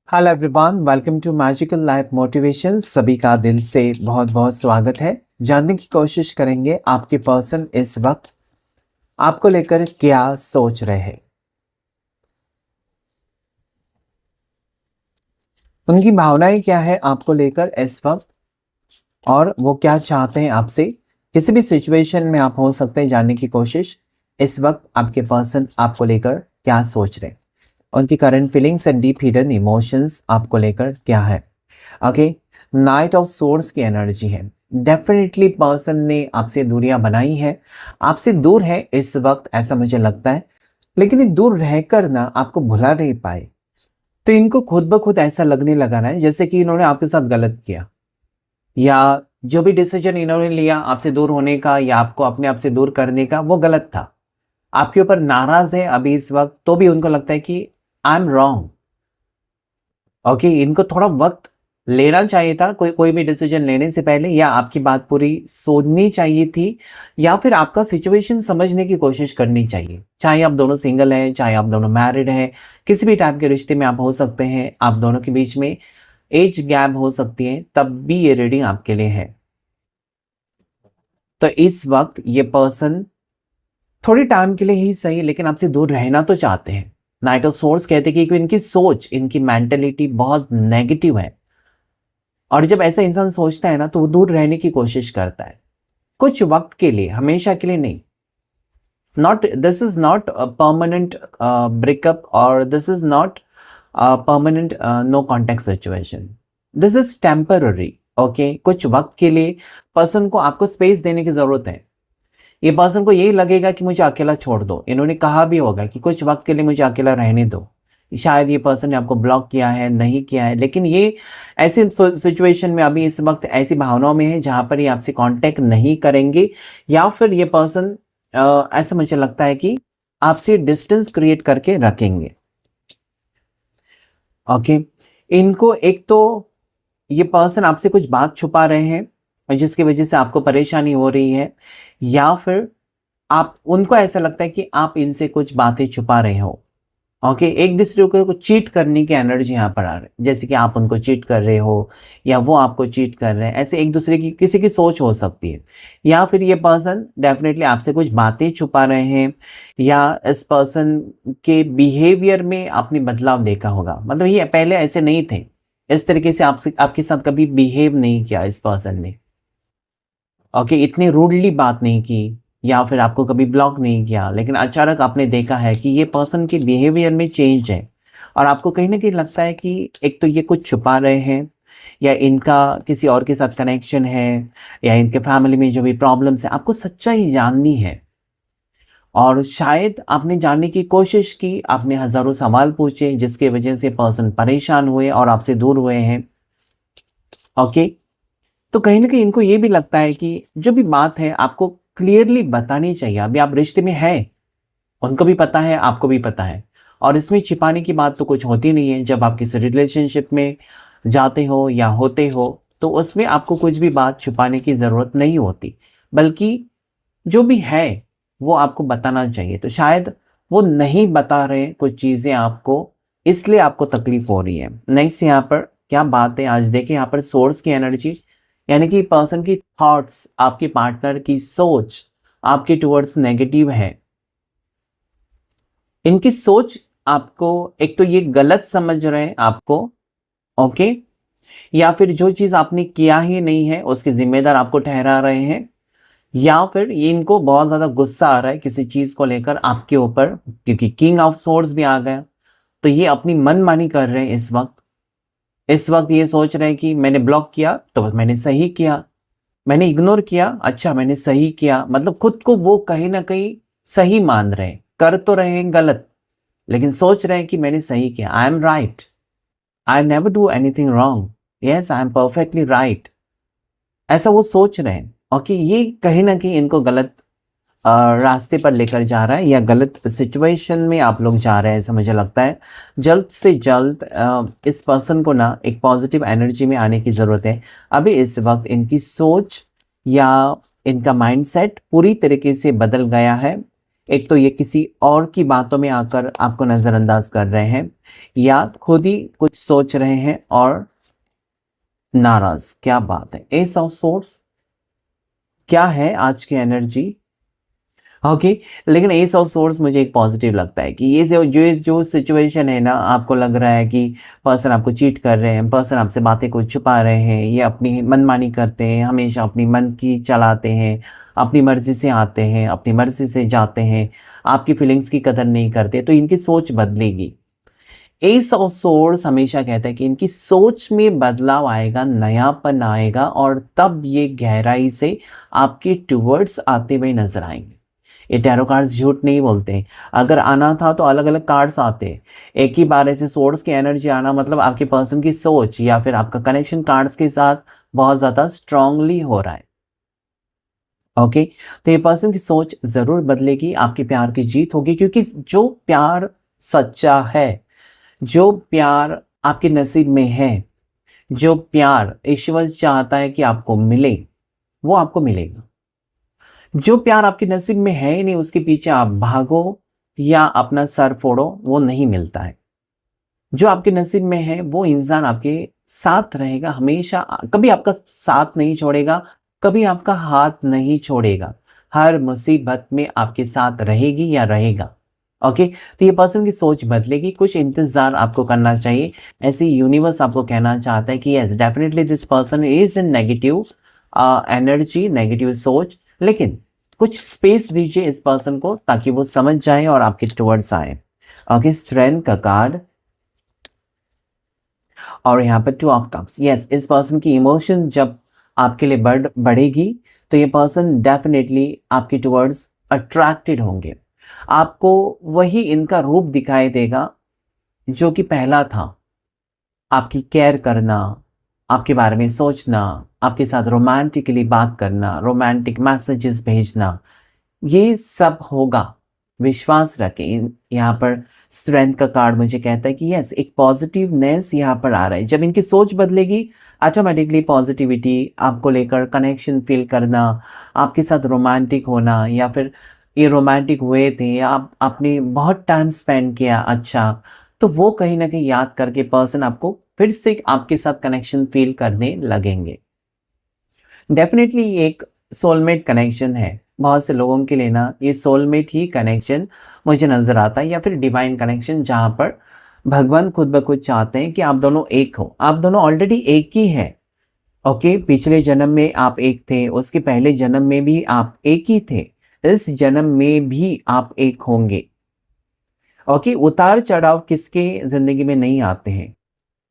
Hello everyone, welcome to magical life motivation. सभी का दिल से बहुत बहुत स्वागत है। जानने की कोशिश करेंगे आपके पर्सन इस वक्त आपको लेकर क्या सोच रहे हैं, उनकी भावनाएं क्या है आपको लेकर इस वक्त, और वो क्या चाहते हैं आपसे। किसी भी सिचुएशन में आप हो सकते हैं जानने की कोशिश इस वक्त आपके पर्सन आपको लेकर क्या सोच रहे हैं, उनकी current feelings and deep hidden emotions आपको लेकर क्या है। ओके, नाइट ऑफ सोर्स की एनर्जी है। डेफिनेटली पर्सन ने आपसे दूरियां बनाई है, आपसे दूर है इस वक्त, ऐसा मुझे लगता है। लेकिन ये दूर रहकर ना आपको भुला नहीं पाए, तो इनको खुद ब खुद ऐसा लगने लगा ना है जैसे कि इन्होंने आपके साथ गलत किया, या जो भी डिसीजन इन्होंने लिया आपसे दूर होने का या आपको अपने आप से दूर करने का, वो गलत था। आपके ऊपर नाराज है अभी इस वक्त, तो भी उनको लगता है कि आई एम रॉन्ग। ओके, इनको थोड़ा वक्त लेना चाहिए था कोई कोई भी डिसीजन लेने से पहले, या आपकी बात पूरी सोचनी चाहिए थी, या फिर आपका सिचुएशन समझने की कोशिश करनी चाहिए। चाहे आप दोनों सिंगल हैं, चाहे आप दोनों मैरिड हैं, किसी भी टाइप के रिश्ते में आप हो सकते हैं, आप दोनों के बीच में एज गैप हो सकती है, तब भी ये रीडिंग आपके लिए है। तो इस वक्त ये पर्सन थोड़ी टाइम के लिए ही सही लेकिन आपसे दूर रहना तो चाहते हैं। नाइट ऑफ सोर्स कहते हैं कि इनकी सोच, इनकी मेंटेलिटी बहुत नेगेटिव है, और जब ऐसा इंसान सोचता है ना तो वो दूर रहने की कोशिश करता है कुछ वक्त के लिए, हमेशा के लिए नहीं। Not this is not permanent breakup, और this is not permanent no contact situation. This is temporary. Okay, कुछ वक्त के लिए पर्सन को आपको स्पेस देने की जरूरत है। ये पर्सन को यही लगेगा कि मुझे अकेला छोड़ दो, इन्होंने कहा भी होगा कि कुछ वक्त के लिए मुझे अकेला रहने दो। शायद ये पर्सन ने आपको ब्लॉक किया है, नहीं किया है, लेकिन ये ऐसे सिचुएशन में अभी इस वक्त ऐसी भावनाओं में है जहां पर ये आपसे कांटेक्ट नहीं करेंगे, या फिर ये पर्सन ऐसा मुझे लगता है कि आपसे डिस्टेंस क्रिएट करके रखेंगे। ओके, इनको एक तो ये पर्सन आपसे कुछ बात छुपा रहे हैं जिसकी वजह से आपको परेशानी हो रही है, या फिर आप उनको ऐसा लगता है कि आप इनसे कुछ बातें छुपा रहे हो। ओके, एक दूसरे को चीट करने की एनर्जी यहाँ पर आ रही है, जैसे कि आप उनको चीट कर रहे हो या वो आपको चीट कर रहे हैं, ऐसे एक दूसरे की किसी की सोच हो सकती है। या फिर ये पर्सन डेफिनेटली आपसे कुछ बातें छुपा रहे हैं, या इस पर्सन के बिहेवियर में आपने बदलाव देखा होगा। मतलब ये पहले ऐसे नहीं थे, इस तरीके से आपसे आपके साथ कभी बिहेव नहीं किया इस पर्सन ने। ओके, इतनी रूडली बात नहीं की, या फिर आपको कभी ब्लॉक नहीं किया, लेकिन अचानक आपने देखा है कि ये पर्सन के बिहेवियर में चेंज है, और आपको कहीं ना कहीं लगता है कि एक तो ये कुछ छुपा रहे हैं, या इनका किसी और के साथ कनेक्शन है, या इनके फैमिली में जो भी प्रॉब्लम्स है, आपको सच्चाई जाननी है। और शायद आपने जानने की कोशिश की, आपने हजारों सवाल पूछे जिसकी वजह से पर्सन परेशान हुए और आपसे दूर हुए हैं। ओके, तो कहीं ना कहीं इनको ये भी लगता है कि जो भी बात है आपको क्लियरली बतानी चाहिए। अभी आप रिश्ते में हैं, उनको भी पता है, आपको भी पता है, और इसमें छिपाने की बात तो कुछ होती नहीं है। जब आप किसी रिलेशनशिप में जाते हो या होते हो, तो उसमें आपको कुछ भी बात छुपाने की ज़रूरत नहीं होती, बल्कि जो भी है वो आपको बताना चाहिए। तो शायद वो नहीं बता रहे कुछ चीज़ें आपको, इसलिए आपको तकलीफ हो रही है। नेक्स्ट यहाँ पर क्या बात है आज देखिए, यहाँ पर सोर्स की एनर्जी, यानी कि पर्सन की थॉट्स, आपके पार्टनर की सोच आपके टुवर्ड्स नेगेटिव है। इनकी सोच आपको, एक तो ये गलत समझ रहे हैं आपको, ओके, या फिर जो चीज आपने किया ही नहीं है उसके जिम्मेदार आपको ठहरा रहे हैं, या फिर ये इनको बहुत ज्यादा गुस्सा आ रहा है किसी चीज को लेकर आपके ऊपर, क्योंकि किंग ऑफ सोर्स भी आ गया। तो ये अपनी मनमानी कर रहे हैं इस वक्त। इस वक्त ये सोच रहे हैं कि मैंने ब्लॉक किया तो बस मैंने सही किया, मैंने इग्नोर किया, अच्छा मैंने सही किया। मतलब खुद को वो कहीं ना कहीं सही मान रहे हैं, कर तो रहे हैं गलत, लेकिन सोच रहे हैं कि मैंने सही किया, I am right, I never do anything wrong, yes I am perfectly right, ऐसा वो सोच रहे हैं। ओके, ये कहीं ना कहीं इनको गलत रास्ते पर लेकर जा रहा है, या गलत सिचुएशन में आप लोग जा रहे हैं ऐसा मुझे लगता है। जल्द से जल्द इस पर्सन को ना एक पॉजिटिव एनर्जी में आने की ज़रूरत है। अभी इस वक्त इनकी सोच या इनका माइंडसेट पूरी तरीके से बदल गया है। एक तो ये किसी और की बातों में आकर आपको नजरअंदाज कर रहे हैं, या खुद ही कुछ सोच रहे हैं और नाराज। क्या बात है, एस ऑफ सोर्स क्या है आज की एनर्जी। ओके, लेकिन एस ऑफ सोर्स मुझे एक पॉजिटिव लगता है कि ये जो सिचुएशन है ना, आपको लग रहा है कि पर्सन आपको चीट कर रहे हैं, पर्सन आपसे बातें को छुपा रहे हैं, ये अपनी मनमानी करते हैं, हमेशा अपनी मन की चलाते हैं, अपनी मर्जी से आते हैं, अपनी मर्जी से जाते हैं, आपकी फीलिंग्स की कदर नहीं करते, तो इनकी सोच बदलेगी। एस ऑफ सोर्स हमेशा कहता है कि इनकी सोच में बदलाव आएगा, नयापन आएगा, और तब ये गहराई से आपके टुवर्ड्स आते हुए नजर आएंगे। ये टैरो कार्ड्स झूठ नहीं बोलते। अगर आना था तो अलग अलग कार्ड्स आते, एक ही बार ऐसे सोर्स की एनर्जी आना मतलब आपके पर्सन की सोच या फिर आपका कनेक्शन कार्ड्स के साथ बहुत ज्यादा स्ट्रांगली हो रहा है। ओके, तो ये पर्सन की सोच जरूर बदलेगी, आपके प्यार की जीत होगी, क्योंकि जो प्यार सच्चा है, जो प्यार आपके नसीब में है, जो प्यार ईश्वर चाहता है कि आपको मिले, वो आपको मिलेगा। जो प्यार आपके नसीब में है ही नहीं, उसके पीछे आप भागो या अपना सर फोड़ो, वो नहीं मिलता है। जो आपके नसीब में है वो इंसान आपके साथ रहेगा हमेशा, कभी आपका साथ नहीं छोड़ेगा, कभी आपका हाथ नहीं छोड़ेगा, हर मुसीबत में आपके साथ रहेगी या रहेगा। ओके, तो ये पर्सन की सोच बदलेगी, कुछ इंतजार आपको करना चाहिए। ऐसे यूनिवर्स आपको कहना चाहता है कि yes definitely this person is in negative energy, negative सोच, लेकिन कुछ स्पेस दीजिए इस पर्सन को ताकि वो समझ जाए और आपके टुवर्ड्स आए। ओके, स्ट्रेंथ का कार्ड और यहाँ पर 2 ऑफ कप्स। यस, इस पर्सन की इमोशन जब आपके लिए बढ़ेगी तो ये पर्सन डेफिनेटली आपके टुवर्ड्स अट्रैक्टेड होंगे। आपको वही इनका रूप दिखाई देगा जो कि पहला था, आपकी केयर करना, आपके बारे में सोचना, आपके साथ रोमांटिकली बात करना, रोमांटिक मैसेजेस भेजना, ये सब होगा। विश्वास रखें। यहाँ पर स्ट्रेंथ का कार्ड मुझे कहता है कि यस, एक पॉजिटिवनेस यहाँ पर आ रहा है। जब इनकी सोच बदलेगी, ऑटोमेटिकली पॉजिटिविटी, आपको लेकर कनेक्शन फील करना, आपके साथ रोमांटिक होना, या फिर ये रोमांटिक हुए थे, आप आपने बहुत टाइम स्पेंड किया अच्छा, तो वो कहीं ना कहीं याद करके पर्सन आपको फिर से आपके साथ कनेक्शन फील करने लगेंगे। डेफिनेटली एक सोलमेट कनेक्शन है। बहुत से लोगों के लिए ना ये सोलमेट ही कनेक्शन मुझे नजर आता है, या फिर डिवाइन कनेक्शन, जहां पर भगवान खुद ब खुद चाहते हैं कि आप दोनों एक हो। आप दोनों ऑलरेडी एक ही हैं। ओके, पिछले जन्म में आप एक थे, उसके पहले जन्म में भी आप एक ही थे, इस जन्म में भी आप एक होंगे। ओके, उतार चढ़ाव किसके जिंदगी में नहीं आते हैं।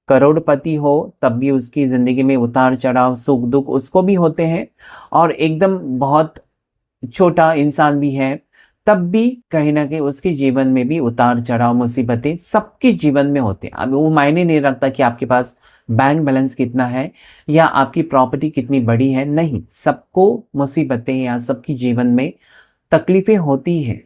करोड़पति हो तब भी उसकी जिंदगी में उतार चढ़ाव, सुख दुख उसको भी होते हैं, और एकदम बहुत छोटा इंसान भी है तब भी कहीं ना कहीं उसके जीवन में भी उतार चढ़ाव, मुसीबतें सबके जीवन में होते हैं। अब वो मायने नहीं रखता कि आपके पास बैंक बैलेंस कितना है या आपकी प्रॉपर्टी कितनी बड़ी है, नहीं, सबको मुसीबतें या सबकी जीवन में तकलीफें होती हैं।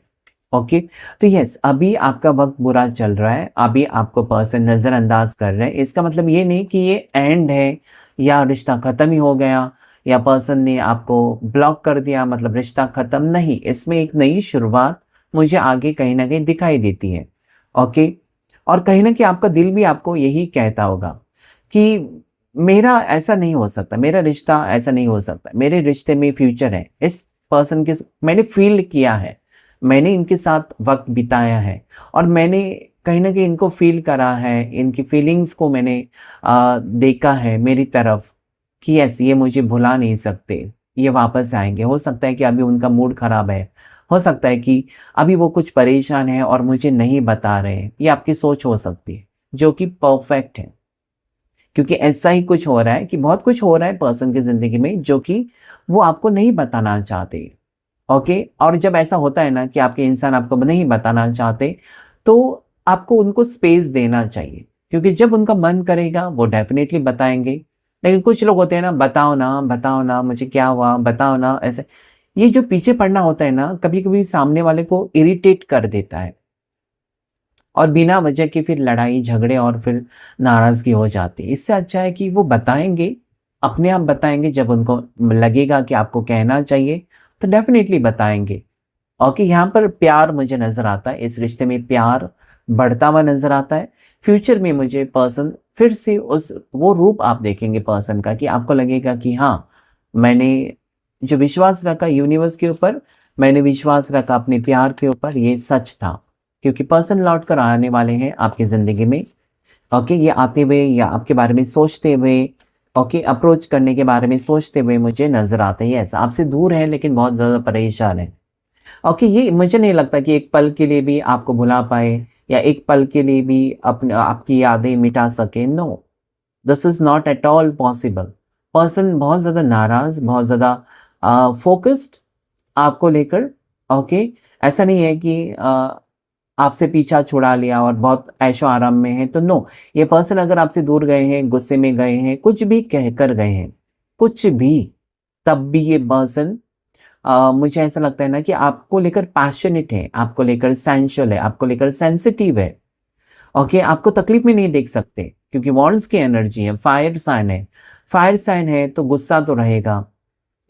ओके, तो यस, अभी आपका वक्त बुरा चल रहा है, अभी आपको पर्सन नजरअंदाज कर रहे हैं। इसका मतलब ये नहीं कि ये एंड है या रिश्ता खत्म ही हो गया, या पर्सन ने आपको ब्लॉक कर दिया मतलब रिश्ता खत्म, नहीं, इसमें एक नई शुरुआत मुझे आगे कहीं ना कहीं दिखाई देती है। ओके, और कहीं ना कहीं आपका दिल भी आपको यही कहता होगा कि मेरा ऐसा नहीं हो सकता, मेरा रिश्ता ऐसा नहीं हो सकता, मेरे रिश्ते में फ्यूचर है। इस पर्सन के मैंने फील किया है, मैंने इनके साथ वक्त बिताया है, और मैंने कहीं ना कहीं इनको फील करा है, इनकी फीलिंग्स को मैंने देखा है मेरी तरफ कि यस, ये मुझे भुला नहीं सकते, ये वापस आएंगे। हो सकता है कि अभी उनका मूड खराब है, हो सकता है कि अभी वो कुछ परेशान है और मुझे नहीं बता रहे हैं, ये आपकी सोच हो सकती है जो कि परफेक्ट है, क्योंकि ऐसा ही कुछ हो रहा है कि बहुत कुछ हो रहा है पर्सन की जिंदगी में जो कि वो आपको नहीं बताना चाहते। ओके, और जब ऐसा होता है ना कि आपके इंसान आपको नहीं बताना चाहते, तो आपको उनको स्पेस देना चाहिए, क्योंकि जब उनका मन करेगा वो डेफिनेटली बताएंगे। लेकिन कुछ लोग होते हैं ना, बताओ ना मुझे क्या हुआ, बताओ ना, ऐसे ये जो पीछे पड़ना होता है ना, कभी कभी सामने वाले को इरिटेट कर देता है, और बिना वजह की फिर लड़ाई झगड़े और फिर नाराजगी हो जाती है। इससे अच्छा है कि वो बताएंगे, अपने आप बताएंगे, जब उनको लगेगा कि आपको कहना चाहिए तो डेफिनेटली बताएंगे। ओके, यहाँ पर प्यार मुझे नजर आता है, इस रिश्ते में प्यार बढ़ता हुआ नजर आता है। फ्यूचर में मुझे पर्सन फिर से उस वो रूप आप देखेंगे पर्सन का कि आपको लगेगा कि हाँ, मैंने जो विश्वास रखा यूनिवर्स के ऊपर, मैंने विश्वास रखा अपने प्यार के ऊपर, ये सच था। क्योंकि पर्सन लौट कर आने वाले हैं आपकी जिंदगी में। ओके, ये आते हुए या आपके बारे में सोचते हुए, ओके, अप्रोच करने के बारे में सोचते हुए मुझे नजर आते हैं। यस, आपसे दूर है लेकिन बहुत ज़्यादा परेशान है। ओके, ये मुझे नहीं लगता कि एक पल के लिए भी आपको भुला पाए या एक पल के लिए भी अपने आपकी यादें मिटा सके। No, this is not at all possible. Person बहुत ज़्यादा नाराज, बहुत ज़्यादा फोकस्ड आपको लेकर। ओके, ऐसा नहीं है कि आपसे पीछा छुड़ा लिया और बहुत ऐशो आराम में है, तो नो। ये पर्सन अगर आपसे दूर गए हैं, गुस्से में गए हैं, कुछ भी कहकर गए हैं, कुछ भी, तब भी ये पर्सन मुझे ऐसा लगता है ना कि आपको लेकर पैशनेट है, आपको लेकर सेंशुअल है, आपको लेकर सेंसिटिव है। ओके, आपको तकलीफ में नहीं देख सकते क्योंकि वॉन्ड्स की एनर्जी है, फायर साइन है। फायर साइन है तो गुस्सा तो रहेगा,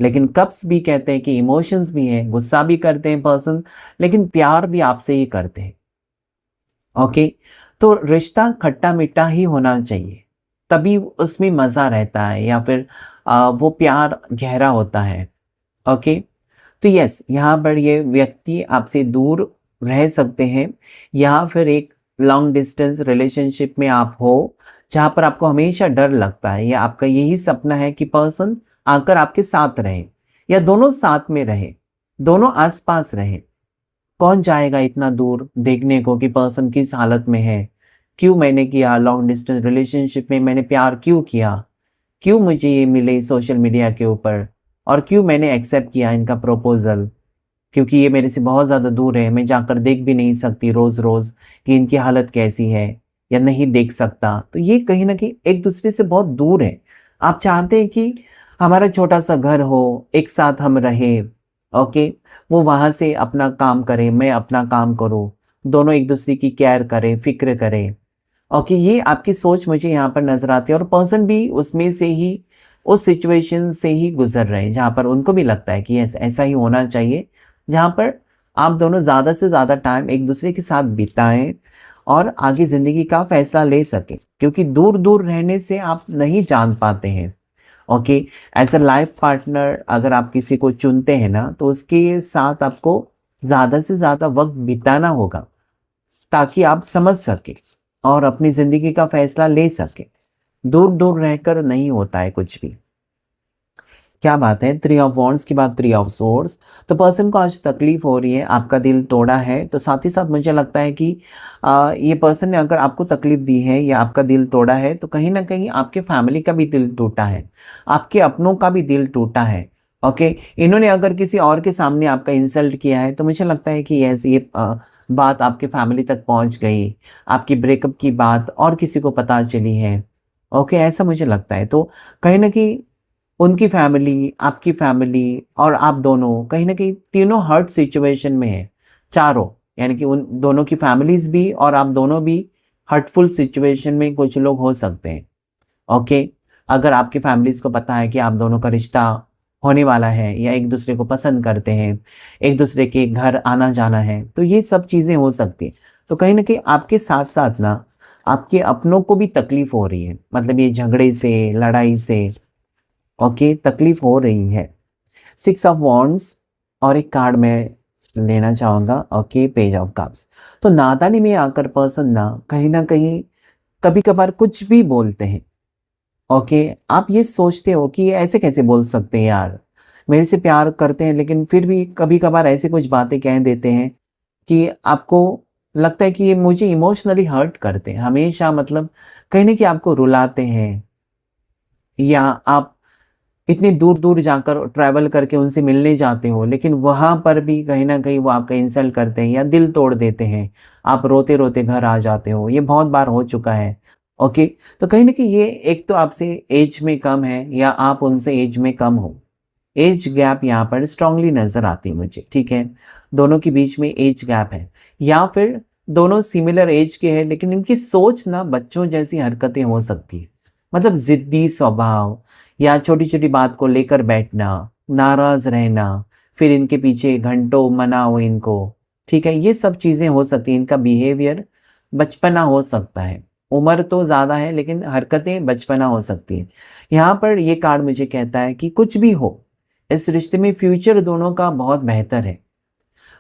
लेकिन कप्स भी कहते हैं कि इमोशंस भी हैं, गुस्सा भी करते हैं पर्सन, लेकिन प्यार भी आपसे ही करते हैं। ओके, तो रिश्ता खट्टा मीठा ही होना चाहिए, तभी उसमें मज़ा रहता है या फिर वो प्यार गहरा होता है। ओके, तो यस, यहाँ पर ये व्यक्ति आपसे दूर रह सकते हैं या फिर एक लॉन्ग डिस्टेंस रिलेशनशिप में आप हो जहाँ पर आपको हमेशा डर लगता है या आपका यही सपना है कि पर्सन आकर आपके साथ रहे या दोनों साथ में रहे, दोनों आसपास रहे। कौन जाएगा इतना दूर देखने को कि पर्सन किस हालत में है, क्यों मैंने किया लॉन्ग डिस्टेंस रिलेशनशिप में, मैंने प्यार क्यों किया, क्यों मुझे ये मिले सोशल मीडिया के ऊपर, और क्यों मैंने एक्सेप्ट किया इनका प्रपोजल, क्योंकि ये मेरे से बहुत ज़्यादा दूर है, मैं जाकर देख भी नहीं सकती रोज़ रोज़ कि इनकी हालत कैसी है, या नहीं देख सकता। तो ये कहीं ना कहीं एक दूसरे से बहुत दूर है। आप चाहते हैं कि हमारा छोटा सा घर हो, एक साथ हम रहे। ओके, वो वहाँ से अपना काम करे, मैं अपना काम करूँ, दोनों एक दूसरे की केयर करें, फिक्र करें। ओके, ये आपकी सोच मुझे यहाँ पर नजर आती है और पर्सन भी उसमें से ही, उस सिचुएशन से ही गुजर रहे हैं जहाँ पर उनको भी लगता है कि ऐसा ही होना चाहिए, जहाँ पर आप दोनों ज़्यादा से ज़्यादा टाइम एक दूसरे के साथ बिताएं और आगे ज़िंदगी का फैसला ले सकें। क्योंकि दूर दूर रहने से आप नहीं जान पाते हैं। Okay, as a life partner अगर आप किसी को चुनते हैं ना, तो उसके साथ आपको ज़्यादा से ज़्यादा वक्त बिताना होगा ताकि आप समझ सके और अपनी ज़िंदगी का फैसला ले सके। दूर दूर रहकर नहीं होता है कुछ भी। क्या बात है, 3 ऑफ वॉन्ड्स की बात, 3 ऑफ सोर्ड्स। तो पर्सन को आज तकलीफ हो रही है, आपका दिल तोड़ा है, तो साथ ही साथ मुझे लगता है कि ये पर्सन ने अगर आपको तकलीफ दी है या आपका दिल तोड़ा है, तो कहीं ना कहीं आपके फैमिली का भी दिल टूटा है, आपके अपनों का भी दिल टूटा है। ओके, इन्होंने अगर किसी और के सामने आपका इंसल्ट किया है, तो मुझे लगता है कि ये बात आपके फैमिली तक पहुंच गई, आपकी ब्रेकअप की बात और किसी को पता चली है। ओके, ऐसा मुझे लगता है। तो कहीं ना कहीं उनकी फैमिली, आपकी फैमिली और आप दोनों कहीं ना कहीं तीनों हर्ट सिचुएशन में है, चारों, यानी कि उन दोनों की फैमिलीज भी और आप दोनों भी हर्टफुल सिचुएशन में कुछ लोग हो सकते हैं। ओके, अगर आपकी फैमिलीज को पता है कि आप दोनों का रिश्ता होने वाला है या एक दूसरे को पसंद करते हैं, एक दूसरे के घर आना जाना है, तो ये सब चीज़ें हो सकती हैं। तो कहीं ना कहीं आपके साथ साथ ना आपके अपनों को भी तकलीफ हो रही है, मतलब ये झगड़े से, लड़ाई से, ओके, तकलीफ हो रही है। 6 ऑफ वॉन्ड्स और एक कार्ड मैं लेना चाहूँगा। Okay, page of cups. तो नादानी में आकर पर्सन ना कहीं कभी कभार कुछ भी बोलते हैं। ओके, आप ये सोचते हो कि ये ऐसे कैसे बोल सकते हैं यार, मेरे से प्यार करते हैं लेकिन फिर भी कभी कभार ऐसे कुछ बातें कह देते हैं कि आपको लगता है कि ये मुझे इमोशनली हर्ट करते हैं हमेशा, मतलब कहीं ना कहीं आपको रुलाते हैं, या आप इतनी दूर दूर जाकर ट्रैवल करके उनसे मिलने जाते हो, लेकिन वहाँ पर भी कहीं ना कहीं वो आपका इंसल्ट करते हैं या दिल तोड़ देते हैं, आप रोते रोते घर आ जाते हो। ये बहुत बार हो चुका है। ओके, तो कहीं ना कहीं ये एक तो आपसे एज में कम है या आप उनसे एज में कम हो। एज गैप यहाँ पर स्ट्रांगली नजर आती है मुझे, ठीक है, दोनों के बीच में एज गैप है, या फिर दोनों सिमिलर एज के हैं लेकिन इनकी सोच ना बच्चों जैसी हरकतें हो सकती है, मतलब जिद्दी स्वभाव या छोटी छोटी बात को लेकर बैठना, नाराज रहना, फिर इनके पीछे घंटों मनाओ इनको, ठीक है, ये सब चीज़ें हो सकती हैं। इनका बिहेवियर बचपना हो सकता है, उम्र तो ज़्यादा है लेकिन हरकतें बचपना हो सकती हैं। यहाँ पर ये कार्ड मुझे कहता है कि कुछ भी हो, इस रिश्ते में फ्यूचर दोनों का बहुत बेहतर है।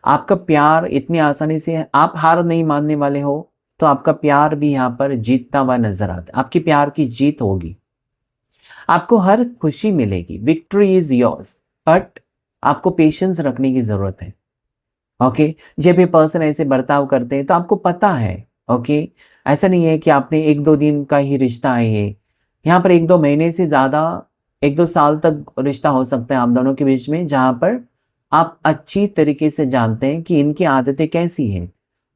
आपका प्यार इतनी आसानी से, आप हार नहीं मानने वाले हो, तो आपका प्यार भी यहाँ पर जीतता हुआ नजर आता है। आपके प्यार की जीत होगी, आपको हर खुशी मिलेगी, विक्ट्री इज योर्स, बट आपको पेशेंस रखने की जरूरत है। ओके, जब ये पर्सन ऐसे बर्ताव करते हैं तो आपको पता है, ओके, ऐसा नहीं है कि आपने 1-2 दिन का ही रिश्ता है ये, यहाँ पर 1-2 महीने से ज़्यादा, 1-2 साल तक रिश्ता हो सकता है आप दोनों के बीच में, जहाँ पर आप अच्छी तरीके से जानते हैं कि इनकी आदतें कैसी हैं,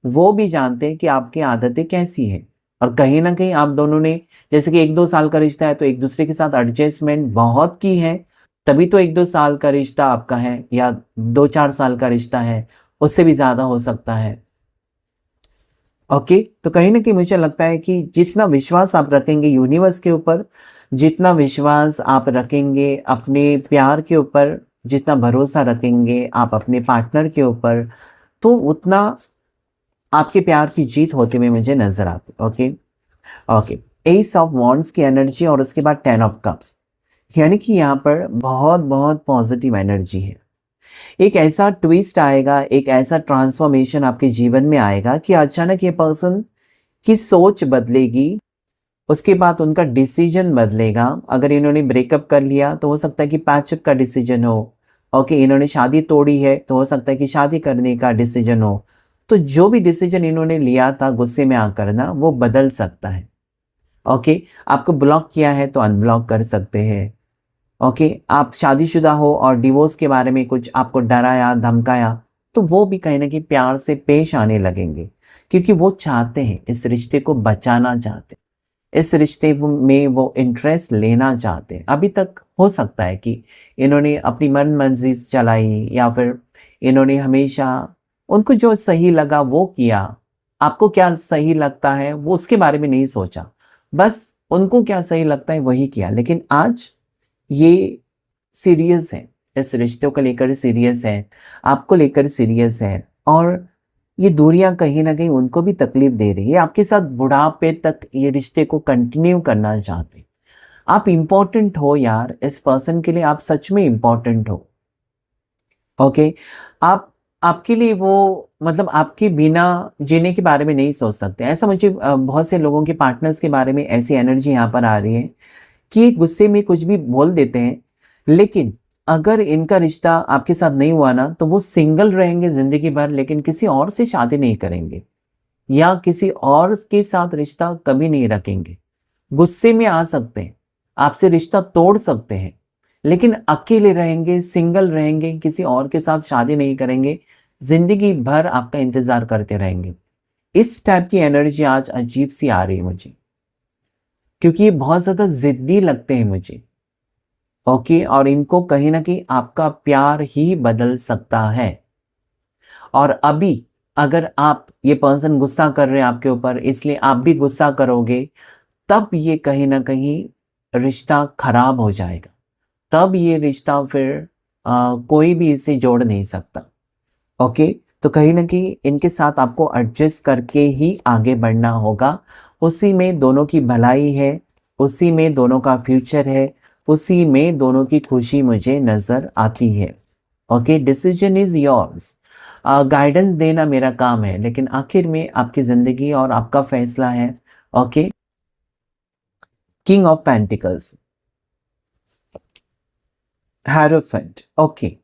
वो भी जानते हैं कि आपकी आदतें कैसी हैं। और कहीं ना कहीं आप दोनों ने, जैसे कि 1-2 साल का रिश्ता है तो एक दूसरे के साथ एडजस्टमेंट बहुत की है, तभी तो 1-2 साल का रिश्ता आपका है, या 2-4 साल का रिश्ता है, उससे भी ज़्यादा हो सकता है। ओके, तो कहीं ना कहीं मुझे लगता है कि जितना विश्वास आप रखेंगे यूनिवर्स के ऊपर, जितना विश्वास आप रखेंगे अपने प्यार के ऊपर, जितना भरोसा रखेंगे आप अपने पार्टनर के ऊपर, तो उतना आपके प्यार की जीत होते हुए मुझे नजर आती। Okay, okay, S of wands की एनर्जी और उसके बाद 10 ऑफ कप्स, यानी कि यहाँ पर बहुत बहुत पॉजिटिव एनर्जी है। एक ऐसा ट्विस्ट आएगा, एक ऐसा ट्रांसफॉर्मेशन आपके जीवन में आएगा कि अचानक ये पर्सन की सोच बदलेगी, उसके बाद उनका डिसीजन बदलेगा। अगर इन्होंने ब्रेकअप कर लिया तो हो सकता है कि पैचअप का डिसीजन हो। ओके, इन्होंने शादी तोड़ी है तो हो सकता है कि शादी करने का डिसीजन हो। तो जो भी डिसीजन इन्होंने लिया था गुस्से में आकर ना, वो बदल सकता है। ओके, आपको ब्लॉक किया है तो अनब्लॉक कर सकते हैं। ओके, आप शादीशुदा हो और डिवोर्स के बारे में कुछ आपको डराया धमकाया, तो वो भी कहीं ना कहीं प्यार से पेश आने लगेंगे, क्योंकि वो चाहते हैं, इस रिश्ते को बचाना चाहते हैं, इस रिश्ते में वो इंटरेस्ट लेना चाहते हैं। अभी तक हो सकता है कि इन्होंने अपनी मन मर्जी चलाई, या फिर इन्होंने हमेशा उनको जो सही लगा वो किया। आपको क्या सही लगता है वो उसके बारे में नहीं सोचा, बस उनको क्या सही लगता है वही किया। लेकिन आज ये सीरियस है, इस रिश्तों को लेकर सीरियस है, आपको लेकर सीरियस है, और ये दूरियां कहीं ना कहीं उनको भी तकलीफ दे रही है। आपके साथ बुढ़ापे तक ये रिश्ते को कंटिन्यू करना चाहते हैं। आप इंपॉर्टेंट हो यार, इस पर्सन के लिए आप सच में इंपॉर्टेंट हो। ओके, आप, आपके लिए वो, मतलब आपके बिना जीने के बारे में नहीं सोच सकते। ऐसा मुझे बहुत से लोगों के पार्टनर्स के बारे में ऐसी एनर्जी यहाँ पर आ रही है कि गुस्से में कुछ भी बोल देते हैं, लेकिन अगर इनका रिश्ता आपके साथ नहीं हुआ ना, तो वो सिंगल रहेंगे जिंदगी भर, लेकिन किसी और से शादी नहीं करेंगे या किसी और के साथ रिश्ता कभी नहीं रखेंगे। गुस्से में आ सकते हैं, आपसे रिश्ता तोड़ सकते हैं, लेकिन अकेले रहेंगे, सिंगल रहेंगे, किसी और के साथ शादी नहीं करेंगे, जिंदगी भर आपका इंतजार करते रहेंगे। इस टाइप की एनर्जी आज अजीब सी आ रही है मुझे, क्योंकि ये बहुत ज्यादा जिद्दी लगते हैं मुझे। ओके, और इनको कहीं ना कहीं आपका प्यार ही बदल सकता है। और अभी अगर आप, ये पर्सन गुस्सा कर रहे हैं आपके ऊपर, इसलिए आप भी गुस्सा करोगे, तब ये कहीं ना कहीं रिश्ता खराब हो जाएगा। तब ये रिश्ता फिर कोई भी इसे जोड़ नहीं सकता। ओके, तो कहीं ना कहीं इनके साथ आपको एडजस्ट करके ही आगे बढ़ना होगा। उसी में दोनों की भलाई है, उसी में दोनों का फ्यूचर है, उसी में दोनों की खुशी मुझे नजर आती है। Okay, decision is yours. Guidance देना मेरा काम है, लेकिन आखिर में आपकी जिंदगी और आपका फैसला है। Okay, king of pentacles, hierophant. Okay,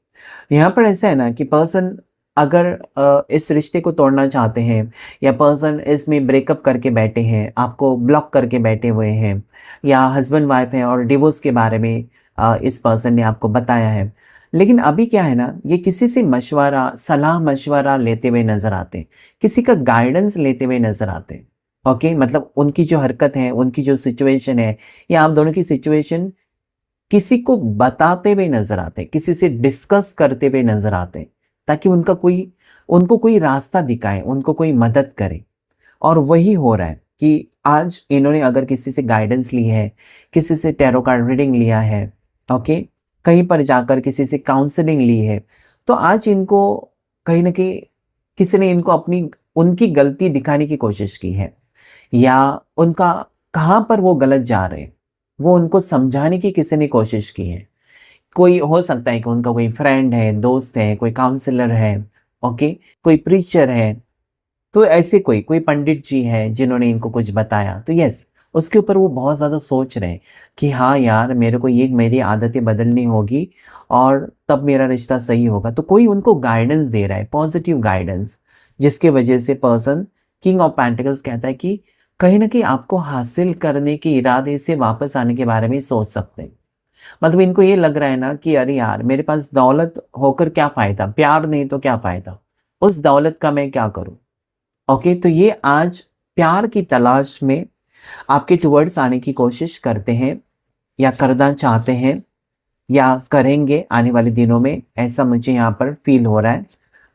यहाँ पर ऐसा है ना कि पर्सन अगर इस रिश्ते को तोड़ना चाहते हैं, या पर्सन इसमें ब्रेकअप करके बैठे हैं, आपको ब्लॉक करके बैठे हुए हैं, या हस्बैंड वाइफ हैं और डिवोर्स के बारे में इस पर्सन ने आपको बताया है, लेकिन अभी क्या है ना, ये किसी से मशवरा, सलाह मशवरा लेते हुए नजर आते हैं, किसी का गाइडेंस लेते हुए नजर आते हैं। ओके, मतलब उनकी जो हरकत है, उनकी जो सिचुएशन है, या आप दोनों की सिचुएशन किसी को बताते हुए नजर आते हैं, किसी से डिस्कस करते हुए नजर आते हैं, ताकि उनको कोई रास्ता दिखाए, उनको कोई मदद करे। और वही हो रहा है कि आज इन्होंने अगर किसी से गाइडेंस ली है, किसी से टैरो कार्ड रीडिंग लिया है, ओके, कहीं पर जाकर किसी से काउंसलिंग ली है, तो आज इनको कहीं ना कहीं किसी ने इनको उनकी गलती दिखाने की कोशिश की है, या उनका कहाँ पर वो गलत जा रहे हैं वो उनको समझाने की किसी ने कोशिश की है। कोई हो सकता है कि उनका कोई फ्रेंड है, दोस्त है, कोई काउंसलर है, ओके, कोई प्रीचर है, तो ऐसे कोई कोई पंडित जी है जिन्होंने इनको कुछ बताया, तो यस, उसके ऊपर वो बहुत ज़्यादा सोच रहे हैं कि हाँ यार, मेरे को ये मेरी आदतें बदलनी होगी और तब मेरा रिश्ता सही होगा। तो कोई उनको गाइडेंस दे रहा है, पॉजिटिव गाइडेंस, जिसके वजह से पर्सन किंग ऑफ पेंटिकल्स कहता है कि कहीं ना कहीं आपको हासिल करने के इरादे से वापस आने के बारे में सोच सकते हैं। मतलब इनको ये लग रहा है ना कि अरे यार, मेरे पास दौलत होकर क्या फ़ायदा, प्यार नहीं तो क्या फ़ायदा, उस दौलत का मैं क्या करूं। ओके, तो ये आज प्यार की तलाश में आपके टुवर्ड्स आने की कोशिश करते हैं, या करना चाहते हैं, या करेंगे आने वाले दिनों में, ऐसा मुझे यहाँ पर फील हो रहा है।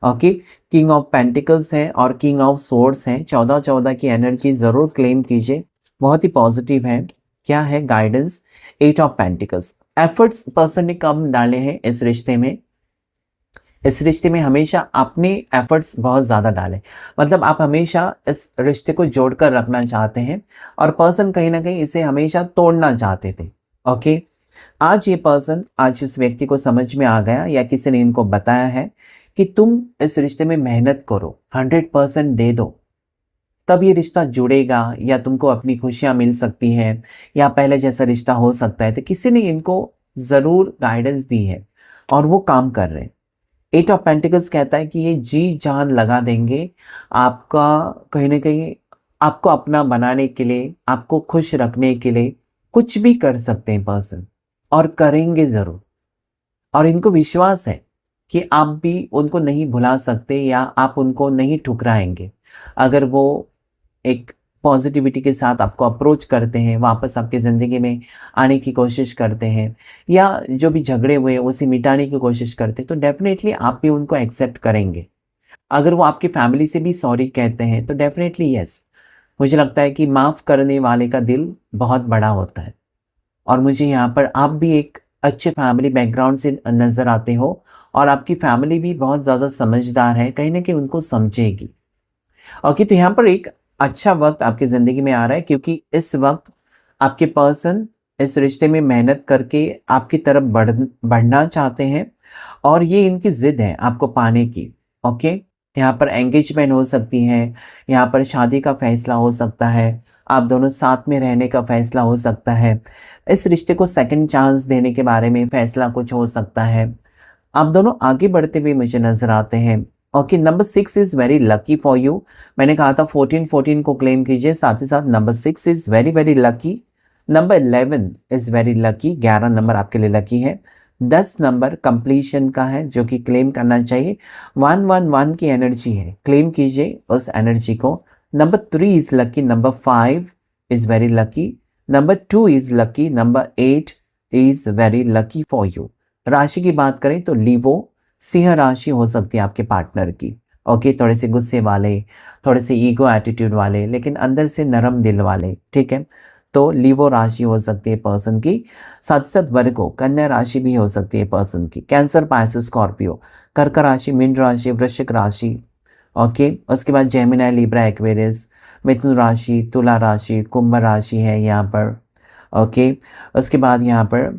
ओके, किंग ऑफ पेंटिकल्स हैं और किंग ऑफ सोर्ड्स हैं, 14-14 की एनर्जी ज़रूर क्लेम कीजिए, बहुत ही पॉजिटिव है। क्या है guidance? 8 of pentacles. Efforts person ने कम डाले हैं इस रिश्ते में। इस रिश्ते में हमेशा अपने एफर्ट्स बहुत ज़्यादा डालें, मतलब आप हमेशा इस रिश्ते को जोड़कर रखना चाहते हैं, और पर्सन कहीं ना कहीं इसे हमेशा तोड़ना चाहते थे। ओके, आज ये पर्सन, आज इस व्यक्ति को समझ में आ गया, या किसी ने इनको बताया है कि तुम इस रिश्ते में मेहनत करो, 100% दे दो, तब ये रिश्ता जुड़ेगा, या तुमको अपनी खुशियां मिल सकती हैं, या पहले जैसा रिश्ता हो सकता है। तो किसी ने इनको ज़रूर गाइडेंस दी है और वो काम कर रहे हैं। 8 ऑफ पेंटिकल्स कहता है कि ये जी जान लगा देंगे आपका, कहीं ना कहीं आपको अपना बनाने के लिए, आपको खुश रखने के लिए कुछ भी कर सकते हैं पर्सन, और करेंगे ज़रूर। और इनको विश्वास है कि आप भी उनको नहीं भुला सकते, या आप उनको नहीं ठुकराएंगे। अगर वो एक पॉजिटिविटी के साथ आपको अप्रोच करते हैं, वापस आपकी ज़िंदगी में आने की कोशिश करते हैं, या जो भी झगड़े हुए उसे मिटाने की कोशिश करते हैं, तो डेफिनेटली आप भी उनको एक्सेप्ट करेंगे। अगर वो आपकी फैमिली से भी सॉरी कहते हैं तो डेफिनेटली यस, मुझे लगता है कि माफ़ करने वाले का दिल बहुत बड़ा होता है। और मुझे यहाँ पर आप भी एक अच्छे फैमिली बैकग्राउंड से नज़र आते हो, और आपकी फैमिली भी बहुत ज़्यादा समझदार है, कहीं ना कहीं उनको समझेगी। ओके, तो यहाँ पर एक अच्छा वक्त आपकी ज़िंदगी में आ रहा है, क्योंकि इस वक्त आपके पर्सन इस रिश्ते में मेहनत करके आपकी तरफ बढ़ना चाहते हैं, और ये इनकी ज़िद है आपको पाने की। ओके, यहाँ पर एंगेजमेंट हो सकती है, यहाँ पर शादी का फैसला हो सकता है, आप दोनों साथ में रहने का फैसला हो सकता है, इस रिश्ते को सेकंड चांस देने के बारे में फैसला कुछ हो सकता है। आप दोनों आगे बढ़ते हुए मुझे नज़र आते हैं। Okay, number 6 is very lucky for you. मैंने कहा था 14 को क्लेम कीजिए, साथ ही साथ number 6 is very very lucky. Number 11 is very lucky, 11 number आपके लिए लकी है। 10 नंबर कंप्लीशन का है, जो कि क्लेम करना चाहिए। 111 की एनर्जी है, क्लेम कीजिए उस एनर्जी को। Number 3 is lucky, number 5 is very lucky, number 2 is lucky, number 8 is very lucky for you. राशि की बात करें तो लीवो, सिंह राशि हो सकती है आपके पार्टनर की। ओके, थोड़े से गुस्से वाले, थोड़े से ईगो एटीट्यूड वाले, लेकिन अंदर से नरम दिल वाले, ठीक है। तो लीवो राशि हो सकती है पर्सन की। साथ ही साथ वर्गो, कन्या राशि भी हो सकती है पर्सन की। कैंसर, पाइसेस, स्कॉर्पियो, कर्क राशि, मीन राशि, वृश्चिक राशि। ओके, उसके बाद जेमिनी, लिब्रा, एक्वेरियस, मिथुन राशि, तुला राशि, कुंभ राशि है यहाँ पर। ओके, उसके बाद यहाँ पर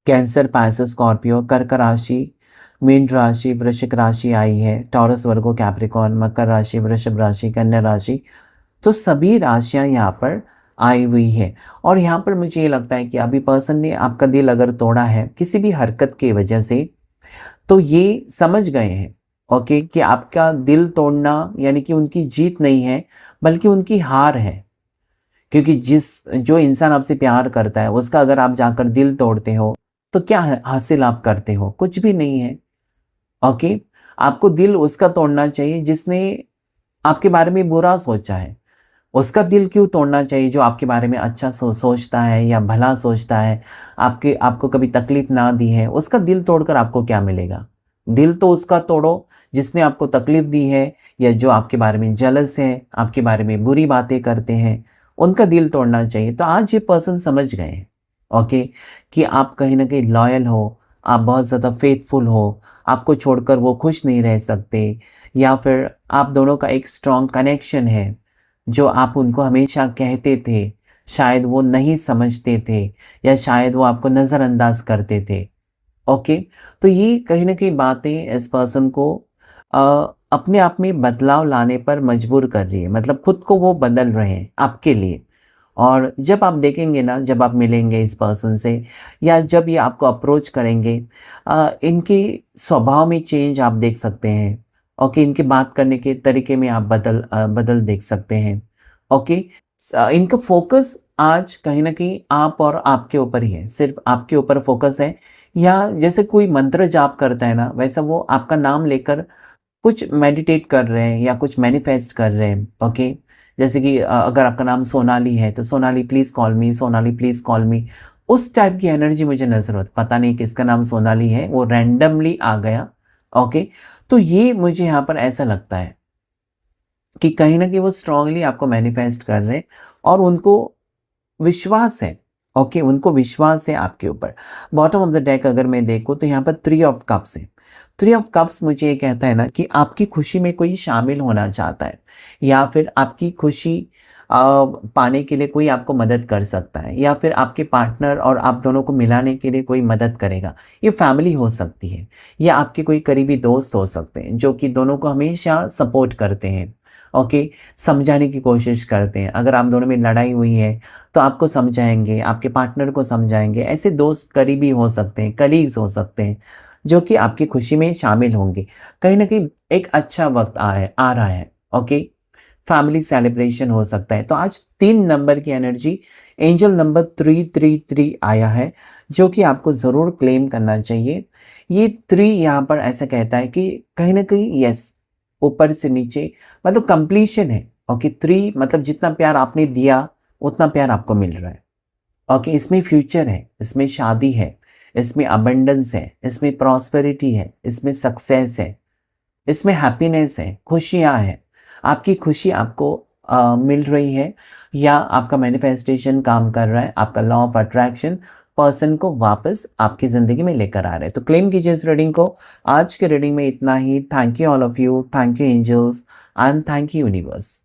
कैंसर, पाइसेस, स्कॉर्पियो, कर्क राशि, मीन राशि, वृश्चिक राशि आई है। टॉरस, वर्गो, कैप्रिकॉर्न, मकर राशि, वृषभ राशि, कन्या राशि। तो सभी राशियां यहाँ पर आई हुई है। और यहाँ पर मुझे ये लगता है कि अभी पर्सन ने आपका दिल अगर तोड़ा है किसी भी हरकत की वजह से, तो ये समझ गए हैं, ओके, कि आपका दिल तोड़ना यानी कि उनकी जीत नहीं है, बल्कि उनकी हार है। क्योंकि जो इंसान आपसे प्यार करता है उसका अगर आप जाकर दिल तोड़ते हो, तो क्या हासिल आप करते हो? कुछ भी नहीं है। ओके, आपको दिल उसका तोड़ना चाहिए जिसने आपके बारे में बुरा सोचा है। उसका दिल क्यों तोड़ना चाहिए जो आपके बारे में अच्छा सोचता है या भला सोचता है, आपको कभी तकलीफ ना दी है। उसका दिल तोड़कर आपको क्या मिलेगा? दिल तो उसका तोड़ो जिसने आपको तकलीफ दी है, या जो आपके बारे में जलस है, आपके बारे में बुरी बातें करते हैं, उनका दिल तोड़ना चाहिए। तो आज ये पर्सन समझ गए हैं, ओके, कि आप कहीं ना कहीं लॉयल हो, आप बहुत ज़्यादा फेथफुल हो, आपको छोड़कर वो खुश नहीं रह सकते, या फिर आप दोनों का एक स्ट्रॉन्ग कनेक्शन है, जो आप उनको हमेशा कहते थे, शायद वो नहीं समझते थे या शायद वो आपको नज़रअंदाज करते थे। ओके, तो ये कहीं न कहीं बातें इस पर्सन को अ, अपने आप में बदलाव लाने पर मजबूर कर रही है, मतलब खुद को वो बदल रहे हैं आपके लिए। और जब आप देखेंगे ना, जब आप मिलेंगे इस पर्सन से या जब ये आपको अप्रोच करेंगे, इनके स्वभाव में चेंज आप देख सकते हैं। ओके, इनके बात करने के तरीके में आप बदल देख सकते हैं। ओके, इनका फोकस आज कहीं न कहीं आप और आपके ऊपर ही है, सिर्फ़ आपके ऊपर फोकस है। या जैसे कोई मंत्र जाप करता है ना, वैसा वो आपका नाम लेकर कुछ मेडिटेट कर रहे हैं या कुछ मैनिफेस्ट कर रहे हैं। ओके, जैसे कि अगर आपका नाम सोनाली है तो Sonali please call me, Sonali please call मी, उस टाइप की एनर्जी मुझे नज़र होती। पता नहीं किसका नाम सोनाली है, वो रैंडमली आ गया। ओके, तो ये मुझे यहाँ पर ऐसा लगता है कि कहीं न कहीं वो स्ट्रांगली आपको मैनिफेस्ट कर रहे हैं और उनको विश्वास है। ओके, उनको विश्वास है आपके ऊपर। बॉटम ऑफ द डेक अगर मैं देखूँ तो यहाँ पर 3 ऑफ कप्स है। 3 ऑफ कप्स मुझे ये कहता है ना कि आपकी खुशी में कोई शामिल होना चाहता है, या फिर आपकी खुशी पाने के लिए कोई आपको मदद कर सकता है, या फिर आपके पार्टनर और आप दोनों को मिलाने के लिए कोई मदद करेगा। ये फैमिली हो सकती है या आपके कोई करीबी दोस्त हो सकते हैं जो कि दोनों को हमेशा सपोर्ट करते हैं। ओके, समझाने की कोशिश करते हैं। अगर आप दोनों में लड़ाई हुई है तो आपको समझाएँगे, आपके पार्टनर को समझाएँगे। ऐसे दोस्त करीबी हो सकते हैं, कलीग्स हो सकते हैं, जो कि आपकी खुशी में शामिल होंगे। कहीं न कहीं एक अच्छा वक़्त आ रहा है। ओके, फैमिली सेलिब्रेशन हो सकता है। तो आज 3 नंबर की एनर्जी, एंजल नंबर 333 आया है, जो कि आपको ज़रूर क्लेम करना चाहिए। ये 3 यहाँ पर ऐसा कहता है कि कहीं न कहीं यस, ऊपर से नीचे मतलब कंप्लीशन है। ओके, 3 मतलब जितना प्यार आपने दिया, उतना प्यार आपको मिल रहा है। ओके, इसमें फ्यूचर है, इसमें शादी है, इसमें अबंडेंस है, इसमें प्रॉस्पेरिटी है, इसमें सक्सेस है, इसमें हैप्पीनेस है, खुशियाँ हैं। आपकी खुशी आपको मिल रही है, या आपका मैनिफेस्टेशन काम कर रहा है, आपका लॉ ऑफ अट्रैक्शन पर्सन को वापस आपकी ज़िंदगी में लेकर आ रहे हैं। तो क्लेम कीजिए इस रीडिंग को। आज के रीडिंग में इतना ही। Thank you all of you, thank you angels and thank you universe.